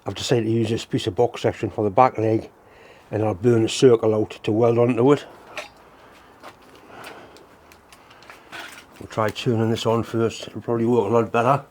I've decided to use this piece of box section for the back leg, and I'll burn a circle out to weld onto it. We'll try turning this on first, it'll probably work a lot better.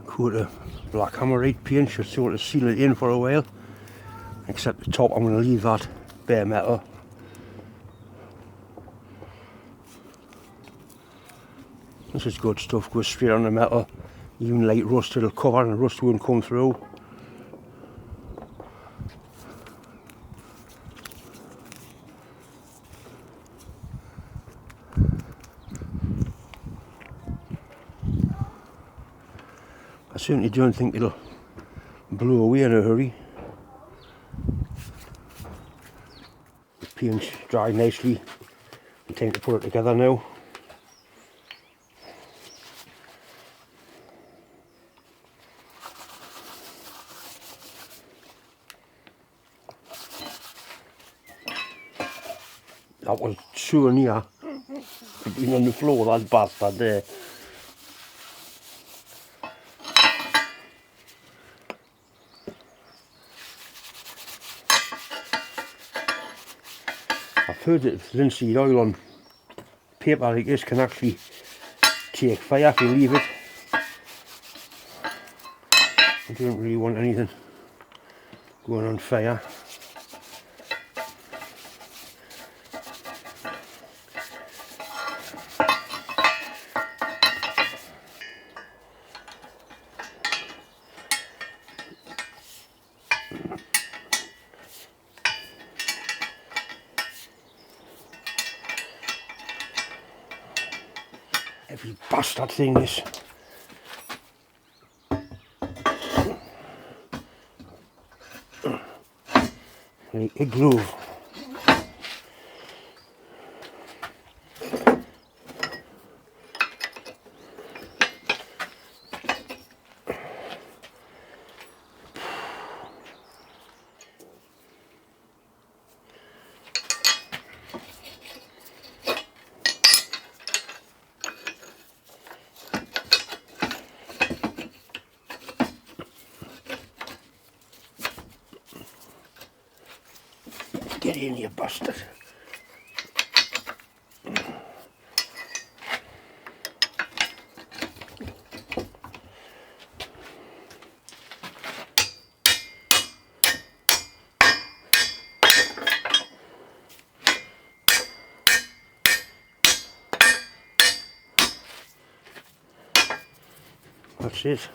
Coat of black hammerite paint should sort of seal it in for a while, except the top I'm going to leave that bare metal. This is good stuff, goes straight on the metal, even light rust it'll cover and the rust won't come through. I certainly don't think it'll blow away in a hurry. The paint's dried nicely, and time to put it together now. That was so near being on the floor, that bastard there. I've heard that linseed oil on paper like this can actually take fire if you leave it. I don't really want anything going on fire. Every bastard thing is. Like a glove. Get in, you bastard. That's it.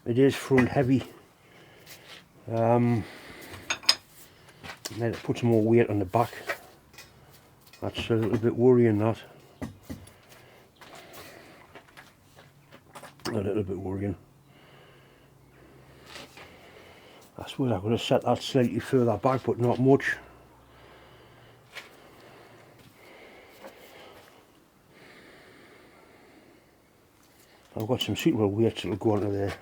It is front heavy. Let it put some more weight on the back. That's a little bit worrying, that. A little bit worrying. I suppose I could have set that slightly further back, but not much. I've got some suitable weights that will go onto there.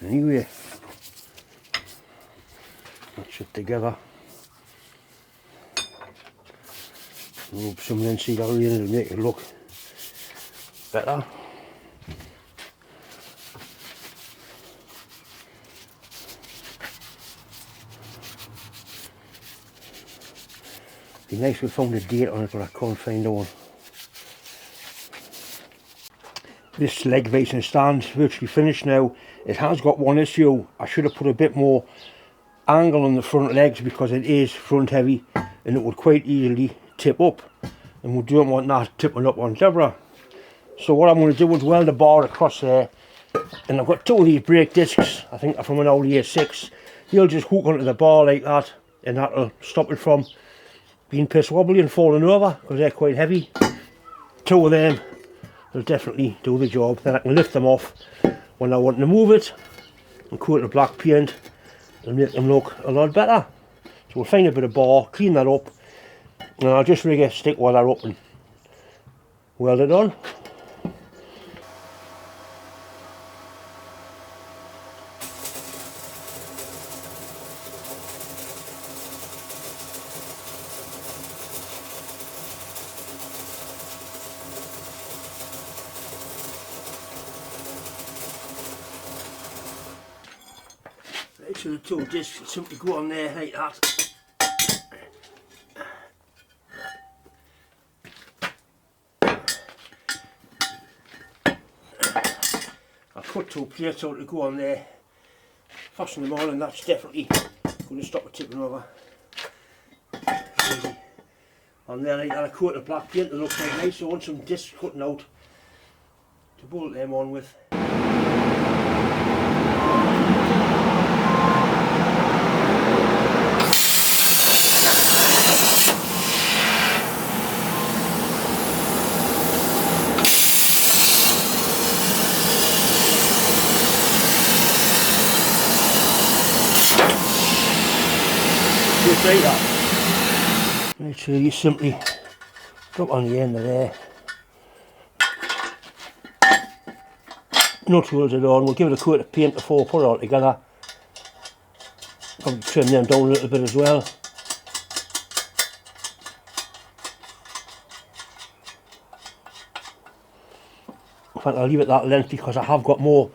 Anyway, that's it together. Rub some linseed oil in, it'll make it look better. nice we found a date on it, but I can't find one. This leg racing stand's virtually finished now. It has got one issue. I should have put a bit more angle on the front legs because it is front heavy and it would quite easily tip up, and we don't want that tipping up on Deborah. So what I'm going to do is weld the bar across there, and I've got two of these brake discs, I think they're from an Audi A6. They'll just hook onto the bar like that, and that'll stop it from being piss wobbly and falling over because they're quite heavy. Two of them will definitely do the job. Then I can lift them off when I want to move it and coat it with black paint and make them look a lot better. So we'll find a bit of bar, clean that up, and I'll just rig a stick welder up and weld it on. So the two discs simply go on there like that. I'll put two plates out to go on there, fasten them on, and that's definitely going to stop it tipping over. Easy. On there like that, I coat of black paint that looks like nice. So I want some discs cutting out to bolt them on with. Like that. Right, so you simply drop on the end of there. Nut holes it on. We'll give it a coat of paint before we put it all together. Probably trim them down a little bit as well. In fact, I'll leave it that length because I have got more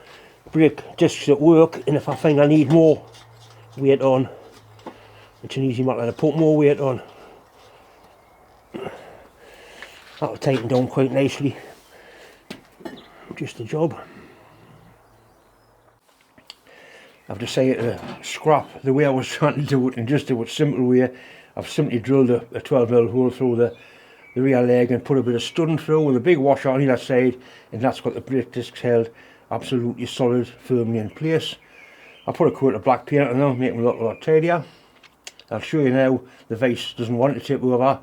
brake discs at work, and if I find I need more weight on, it's an easy matter to put more weight on. That'll tighten down quite nicely. Just the job. I've decided to scrap the way I was trying to do it and just do it simple way. I've simply drilled a 12mm hole through the rear leg and put a bit of studding through with a big washer on either side, and that's got the brake discs held absolutely solid, firmly in place. I put a coat of black paint on them, make them look a lot tidier. I'll show you now. The vise doesn't want it to tip over.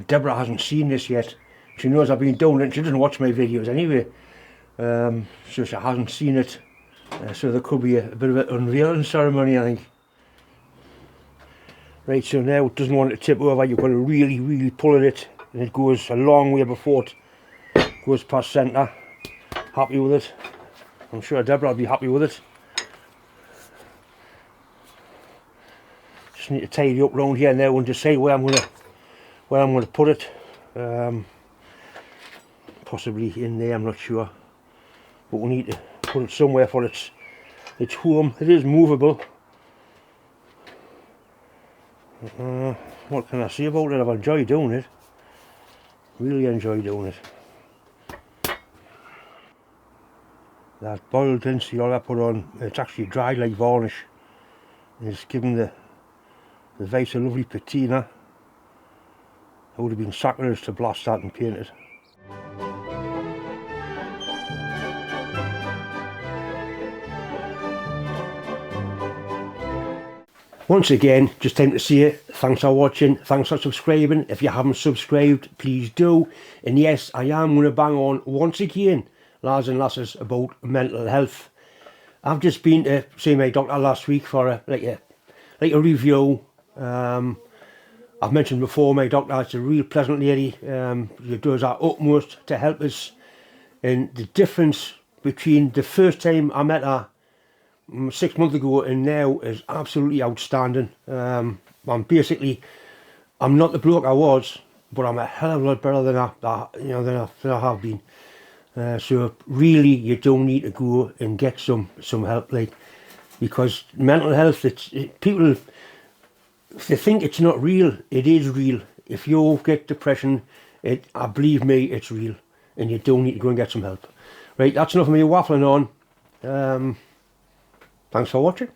Deborah hasn't seen this yet. She knows I've been doing it. She doesn't watch my videos anyway, so she hasn't seen it. So there could be a bit of an unveiling ceremony, I think. Right, so now it doesn't want it to tip over. You've got to really pull at it, and it goes a long way before it goes past centre. Happy with it. I'm sure Deborah will be happy with it. Just need to tidy up round here now and decide where I'm gonna put it. Possibly in there, I'm not sure, but we need to put it somewhere for its home. It is movable. What can I say about it? I've enjoyed doing it. Really enjoyed doing it. That boiled linseed oil I put on, it's actually dried like varnish. It's given the vise a lovely patina. It would have been sacrilege to blast that and paint it. Once again, just time to say thanks for watching, thanks for subscribing. If you haven't subscribed, please do. And yes, I am going to bang on once again, lads and lasses, about mental health. I've just been to see my doctor last week for a a review. I've mentioned before, my doctor is a real pleasant lady. She does her utmost to help us. And the difference between the first time I met her 6 months ago and now is absolutely outstanding. I'm not the bloke I was, but I'm a hell of a lot better than I have been. So really, you don't need to go and get some help, like, because mental health, people if they think it's not real, it is real. If you get depression, believe me, it's real, and you do need to go and get some help. Right, that's enough of me waffling on. Thanks for watching.